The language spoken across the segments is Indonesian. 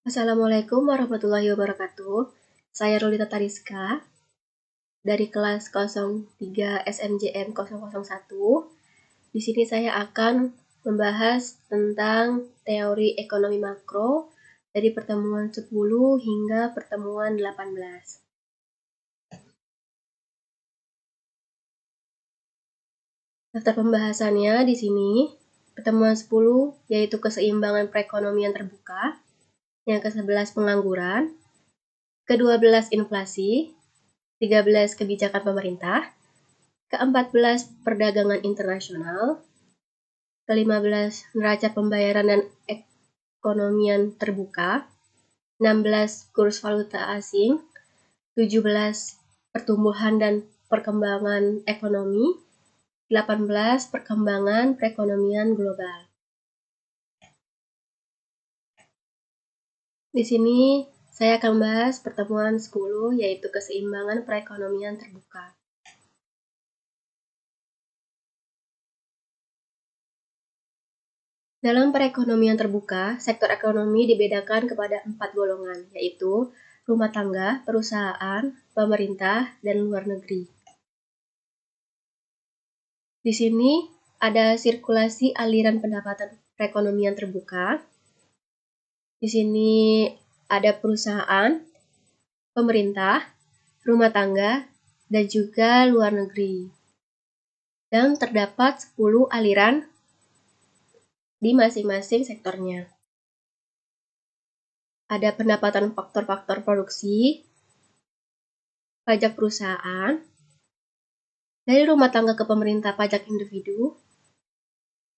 Assalamualaikum warahmatullahi wabarakatuh. Saya Rolita Tariska dari kelas 03 SMJN 001. Di sini saya akan membahas tentang teori ekonomi makro dari pertemuan 10 hingga pertemuan 18. Daftar pembahasannya di sini. Pertemuan 10 yaitu keseimbangan perekonomian terbuka. Yang ke-11 pengangguran. Ke-12 inflasi. 13 kebijakan pemerintah. Ke-14 perdagangan internasional. Ke-15 neraca pembayaran dan ekonomian terbuka. 16 kurs valuta asing. 17 pertumbuhan dan perkembangan ekonomi. 18 perkembangan perekonomian global. Di sini saya akan bahas pertemuan 10 yaitu keseimbangan perekonomian terbuka. Dalam perekonomian terbuka, sektor ekonomi dibedakan kepada 4 golongan, yaitu rumah tangga, perusahaan, pemerintah, dan luar negeri. Di sini ada sirkulasi aliran pendapatan perekonomian terbuka. Di sini ada perusahaan, pemerintah, rumah tangga, dan juga luar negeri. Dan terdapat 10 aliran di masing-masing sektornya. Ada pendapatan faktor-faktor produksi, pajak perusahaan, dari rumah tangga ke pemerintah pajak individu,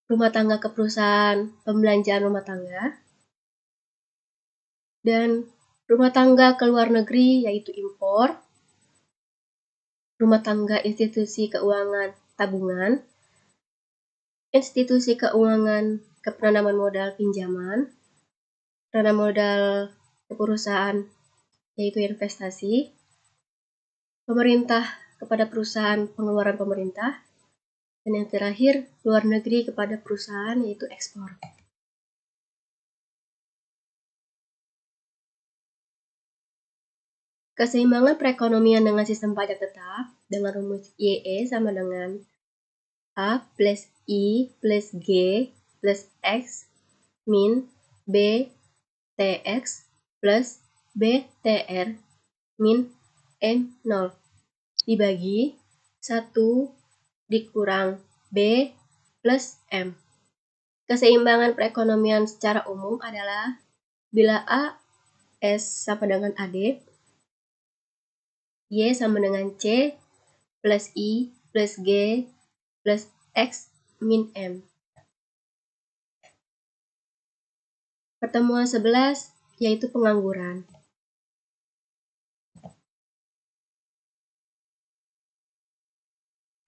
rumah tangga ke perusahaan pembelanjaan rumah tangga, dan rumah tangga ke luar negeri yaitu impor, rumah tangga institusi keuangan tabungan, institusi keuangan ke penanaman modal pinjaman, penanaman modal ke perusahaan yaitu investasi, pemerintah kepada perusahaan pengeluaran pemerintah, dan yang terakhir luar negeri kepada perusahaan yaitu ekspor. Keseimbangan perekonomian dengan sistem pajak tetap dengan rumus YE sama dengan A plus I plus G plus X min B TX plus B TR min M0 dibagi 1 dikurang B plus M. Keseimbangan perekonomian secara umum adalah bila A S sama dengan AD, Y sama dengan C plus I plus G plus X min M. Pertemuan 11 yaitu pengangguran.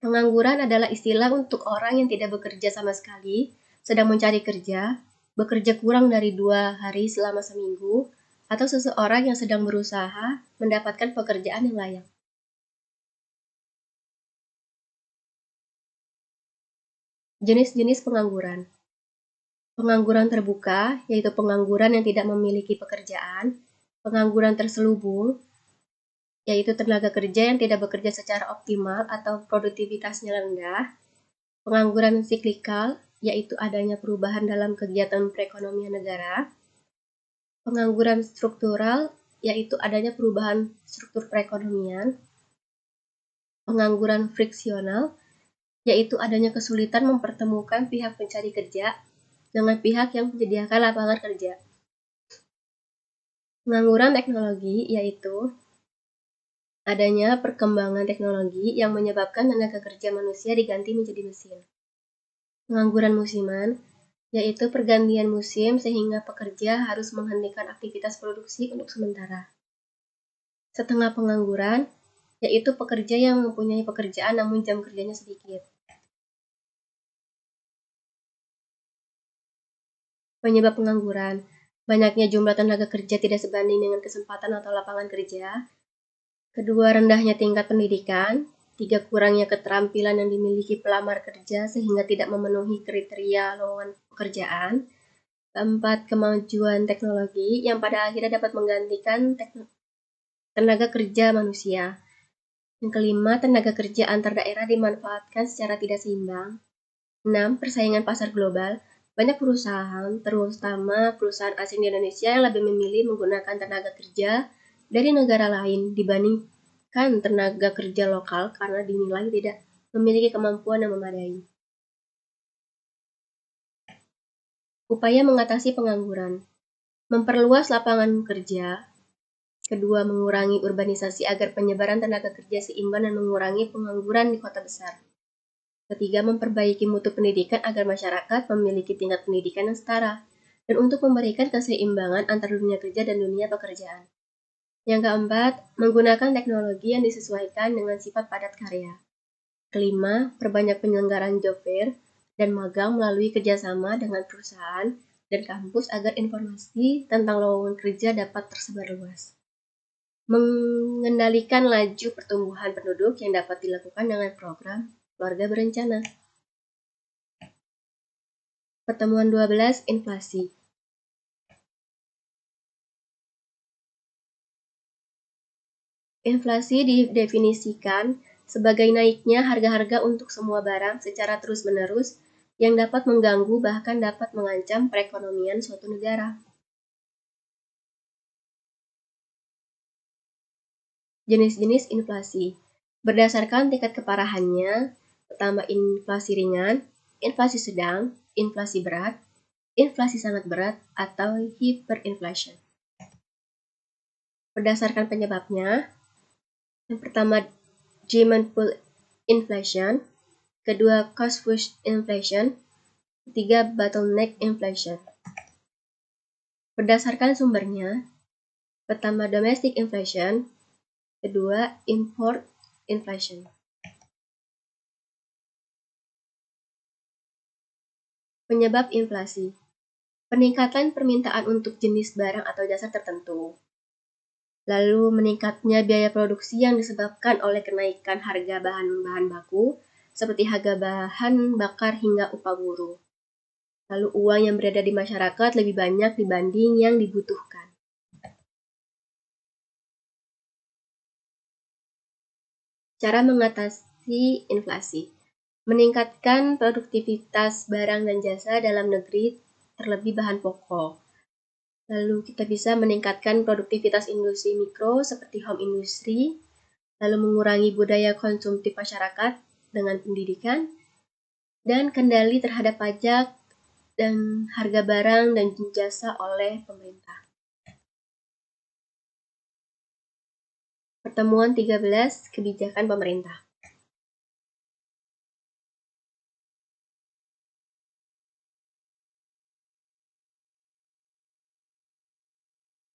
Pengangguran adalah istilah untuk orang yang tidak bekerja sama sekali, sedang mencari kerja, bekerja kurang dari 2 hari selama seminggu, atau seseorang yang sedang berusaha mendapatkan pekerjaan yang layak. Jenis-jenis pengangguran. Pengangguran terbuka, yaitu pengangguran yang tidak memiliki pekerjaan. Pengangguran terselubung, yaitu tenaga kerja yang tidak bekerja secara optimal atau produktivitasnya rendah. Pengangguran siklikal, yaitu adanya perubahan dalam kegiatan perekonomian negara. Pengangguran struktural, yaitu adanya perubahan struktur perekonomian. Pengangguran friksional, yaitu adanya kesulitan mempertemukan pihak pencari kerja dengan pihak yang menyediakan lapangan kerja. Pengangguran teknologi, yaitu adanya perkembangan teknologi yang menyebabkan tenaga kerja manusia diganti menjadi mesin. Pengangguran musiman, yaitu pergantian musim sehingga pekerja harus menghentikan aktivitas produksi untuk sementara. Setengah pengangguran, yaitu pekerja yang mempunyai pekerjaan namun jam kerjanya sedikit. Penyebab pengangguran, banyaknya jumlah tenaga kerja tidak sebanding dengan kesempatan atau lapangan kerja. Kedua, rendahnya tingkat pendidikan. 3, kurangnya keterampilan yang dimiliki pelamar kerja sehingga tidak memenuhi kriteria lowongan pekerjaan. Keempat, kemajuan teknologi yang pada akhirnya dapat menggantikan tenaga kerja manusia. Yang kelima, tenaga kerja antar daerah dimanfaatkan secara tidak seimbang. 6. Persaingan pasar global. Banyak perusahaan, terutama perusahaan asing di Indonesia yang lebih memilih menggunakan tenaga kerja dari negara lain dibandingkan tenaga kerja lokal karena dinilai tidak memiliki kemampuan yang memadai. Upaya mengatasi pengangguran. Memperluas lapangan kerja. Kedua, mengurangi urbanisasi agar penyebaran tenaga kerja seimbang dan mengurangi pengangguran di kota besar. Ketiga, memperbaiki mutu pendidikan agar masyarakat memiliki tingkat pendidikan yang setara, dan untuk memberikan keseimbangan antara dunia kerja dan dunia pekerjaan. Yang keempat, menggunakan teknologi yang disesuaikan dengan sifat padat karya. Kelima, perbanyak penyelenggaraan job fair dan magang melalui kerjasama dengan perusahaan dan kampus agar informasi tentang lowongan kerja dapat tersebar luas. Mengendalikan laju pertumbuhan penduduk yang dapat dilakukan dengan program keluarga berencana. Pertemuan 12, inflasi. Inflasi didefinisikan sebagai naiknya harga-harga untuk semua barang secara terus-menerus yang dapat mengganggu bahkan dapat mengancam perekonomian suatu negara. Jenis-jenis inflasi. Berdasarkan tingkat keparahannya, pertama inflasi ringan, inflasi sedang, inflasi berat, inflasi sangat berat, atau hyperinflation. Berdasarkan penyebabnya, yang pertama demand pull inflation, kedua cost push inflation, ketiga bottleneck inflation. Berdasarkan sumbernya, pertama domestic inflation, kedua import inflation. Penyebab inflasi. Peningkatan permintaan untuk jenis barang atau jasa tertentu. Lalu meningkatnya biaya produksi yang disebabkan oleh kenaikan harga bahan-bahan baku, seperti harga bahan bakar hingga upah buruh. Lalu uang yang beredar di masyarakat lebih banyak dibanding yang dibutuhkan. Cara mengatasi inflasi. Meningkatkan produktivitas barang dan jasa dalam negeri, terlebih bahan pokok. Lalu kita bisa meningkatkan produktivitas industri mikro seperti home industry, lalu mengurangi budaya konsumtif masyarakat dengan pendidikan, dan kendali terhadap pajak dan harga barang dan jasa oleh pemerintah. Pertemuan 13, kebijakan pemerintah.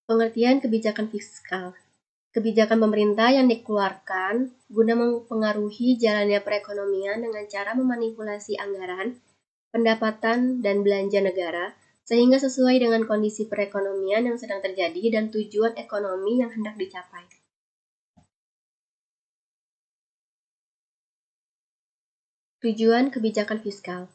Pengertian kebijakan fiskal. Kebijakan pemerintah yang dikeluarkan guna mempengaruhi jalannya perekonomian dengan cara memanipulasi anggaran, pendapatan, dan belanja negara, sehingga sesuai dengan kondisi perekonomian yang sedang terjadi dan tujuan ekonomi yang hendak dicapai. Tujuan kebijakan fiskal.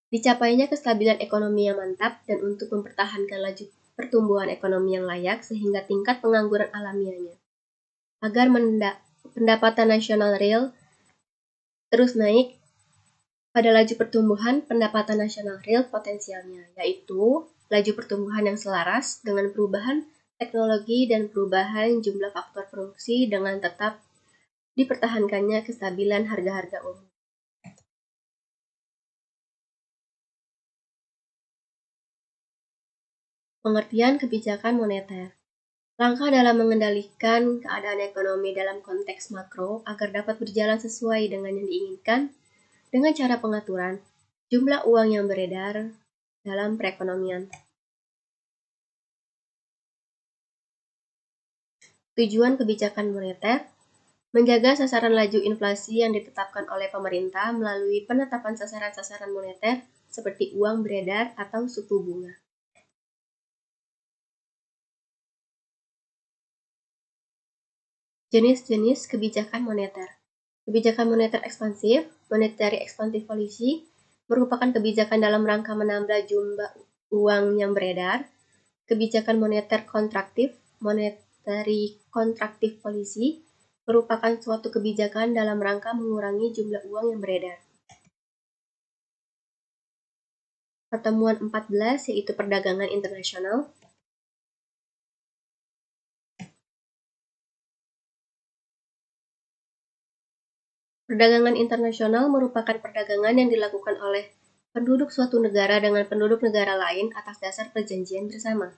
Dicapainya kestabilan ekonomi yang mantap dan untuk mempertahankan laju pertumbuhan ekonomi yang layak sehingga tingkat pengangguran alamiahnya. Agar pendapatan nasional real terus naik pada laju pertumbuhan pendapatan nasional real potensialnya, yaitu laju pertumbuhan yang selaras dengan perubahan teknologi dan perubahan jumlah faktor produksi dengan tetap dipertahankannya kestabilan harga-harga umum. Pengertian kebijakan moneter. Langkah dalam mengendalikan keadaan ekonomi dalam konteks makro agar dapat berjalan sesuai dengan yang diinginkan dengan cara pengaturan jumlah uang yang beredar dalam perekonomian. Tujuan kebijakan moneter menjaga sasaran laju inflasi yang ditetapkan oleh pemerintah melalui penetapan sasaran-sasaran moneter seperti uang beredar atau suku bunga. Jenis-jenis kebijakan moneter. Kebijakan moneter ekspansif, monetary expansive policy, merupakan kebijakan dalam rangka menambah jumlah uang yang beredar, kebijakan moneter kontraktif, monetary kontraktif policy, merupakan suatu kebijakan dalam rangka mengurangi jumlah uang yang beredar. Pertemuan 14 yaitu perdagangan internasional. Perdagangan internasional merupakan perdagangan yang dilakukan oleh penduduk suatu negara dengan penduduk negara lain atas dasar perjanjian bersama.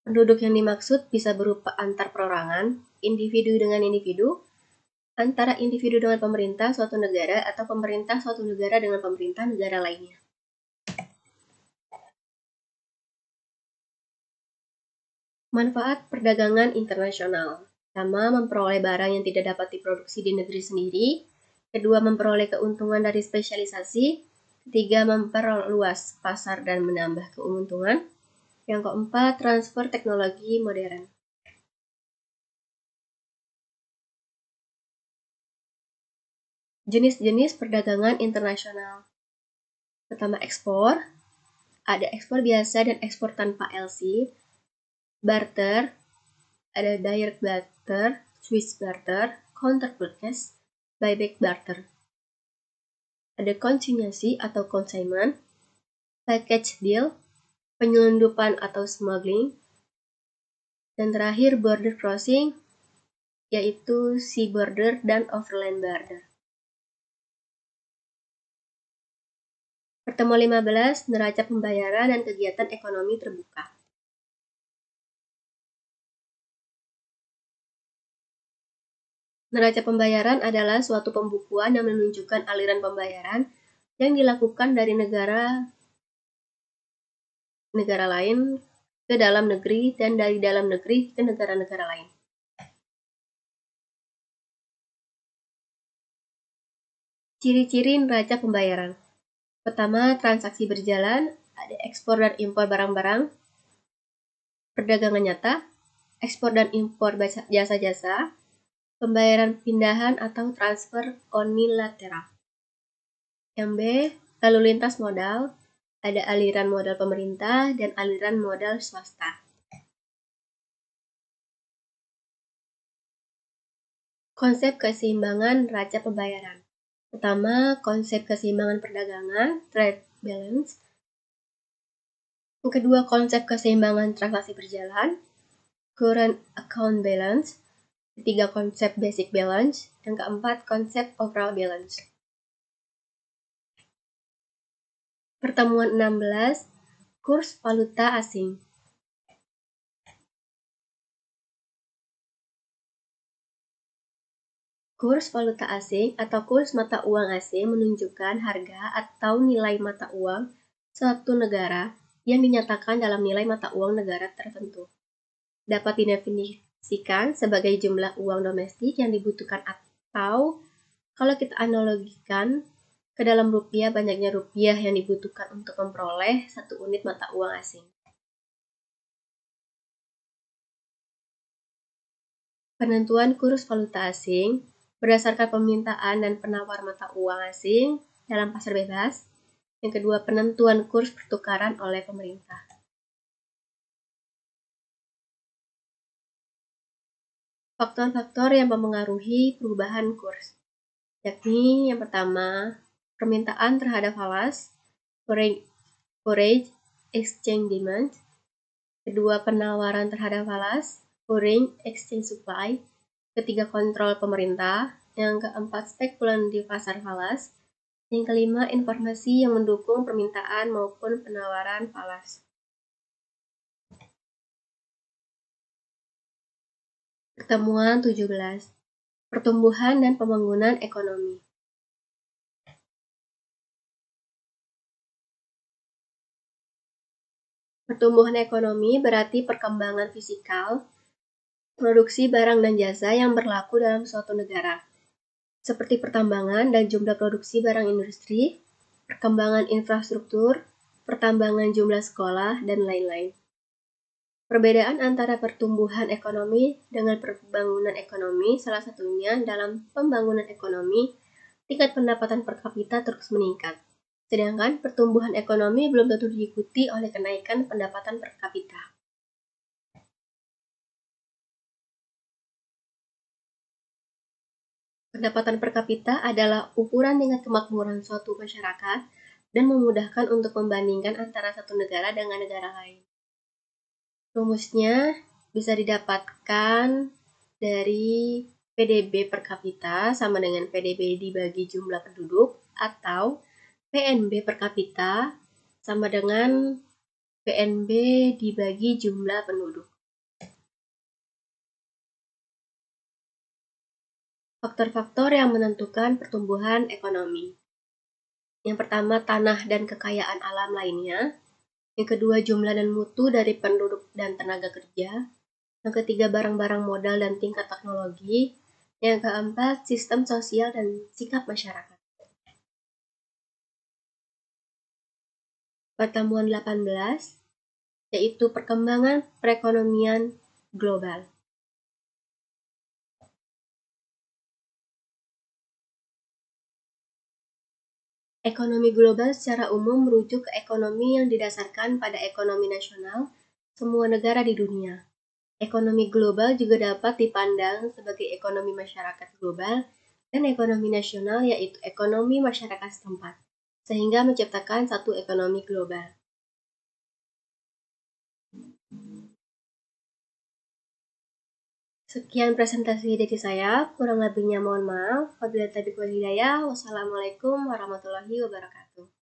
Penduduk yang dimaksud bisa berupa antar perorangan, individu dengan individu, antara individu dengan pemerintah suatu negara, atau pemerintah suatu negara dengan pemerintah negara lainnya. Manfaat perdagangan internasional. Pertama, memperoleh barang yang tidak dapat diproduksi di negeri sendiri. Kedua, memperoleh keuntungan dari spesialisasi. Ketiga, memperluas pasar dan menambah keuntungan. Yang keempat, transfer teknologi modern. Jenis-jenis perdagangan internasional. Pertama, ekspor. Ada ekspor biasa dan ekspor tanpa LC. Barter. Ada direct barter, Swiss barter, counter purchase, buyback barter. Ada konsinyasi atau consignment, package deal, penyelundupan atau smuggling, dan terakhir border crossing, yaitu sea border dan overland border. Pertemuan 15, neraca pembayaran dan kegiatan ekonomi terbuka. Neraca pembayaran adalah suatu pembukuan yang menunjukkan aliran pembayaran yang dilakukan dari negara lain ke dalam negeri dan dari dalam negeri ke negara-negara lain. Ciri-ciri neraca pembayaran. Pertama, transaksi berjalan, ada ekspor dan impor barang-barang, perdagangan nyata, ekspor dan impor jasa-jasa, pembayaran pindahan atau transfer unilateral. Yang B, lalu lintas modal, ada aliran modal pemerintah dan aliran modal swasta. Konsep keseimbangan neraca pembayaran. Pertama, konsep keseimbangan perdagangan, trade balance. Yang kedua, konsep keseimbangan transaksi berjalan, current account balance. Ketiga, konsep basic balance. Yang keempat, konsep overall balance. Pertemuan 16, kurs valuta asing. Kurs valuta asing atau kurs mata uang asing menunjukkan harga atau nilai mata uang suatu negara yang dinyatakan dalam nilai mata uang negara tertentu. Dapat didefinisikan sebagai jumlah uang domestik yang dibutuhkan atau kalau kita analogikan ke dalam rupiah, banyaknya rupiah yang dibutuhkan untuk memperoleh satu unit mata uang asing. Penentuan kurs valuta asing berdasarkan permintaan dan penawar mata uang asing dalam pasar bebas. Yang kedua, penentuan kurs pertukaran oleh pemerintah. Faktor-faktor yang mempengaruhi perubahan kurs, yakni yang pertama, permintaan terhadap falas, foreign exchange demand. Kedua, penawaran terhadap falas, foreign exchange supply. Ketiga, kontrol pemerintah. Yang keempat, spekulan di pasar falas. Yang kelima, informasi yang mendukung permintaan maupun penawaran falas. Pertemuan 17, pertumbuhan dan pembangunan ekonomi. Pertumbuhan ekonomi berarti perkembangan fisikal, produksi barang dan jasa yang berlaku dalam suatu negara, seperti pertambangan dan jumlah produksi barang industri, perkembangan infrastruktur, pertambangan jumlah sekolah, dan lain-lain. Perbedaan antara pertumbuhan ekonomi dengan pembangunan ekonomi salah satunya dalam pembangunan ekonomi, tingkat pendapatan per kapita terus meningkat. Sedangkan pertumbuhan ekonomi belum tentu diikuti oleh kenaikan pendapatan per kapita. Pendapatan per kapita adalah ukuran tingkat kemakmuran suatu masyarakat dan memudahkan untuk membandingkan antara satu negara dengan negara lain. Rumusnya bisa didapatkan dari PDB per kapita sama dengan PDB dibagi jumlah penduduk atau PNB per kapita sama dengan PNB dibagi jumlah penduduk. Faktor-faktor yang menentukan pertumbuhan ekonomi. Yang pertama, tanah dan kekayaan alam lainnya. Yang kedua, jumlah dan mutu dari penduduk dan tenaga kerja. Yang ketiga, barang-barang modal dan tingkat teknologi. Yang keempat, sistem sosial dan sikap masyarakat. Pertemuan 18, yaitu perkembangan perekonomian global. Ekonomi global secara umum merujuk ke ekonomi yang didasarkan pada ekonomi nasional semua negara di dunia. Ekonomi global juga dapat dipandang sebagai ekonomi masyarakat global dan ekonomi nasional, yaitu ekonomi masyarakat setempat, sehingga menciptakan satu ekonomi global. Sekian presentasi dari saya, kurang lebihnya mohon maaf. Wabillahi taufiq wal hidayah. Wassalamualaikum warahmatullahi wabarakatuh.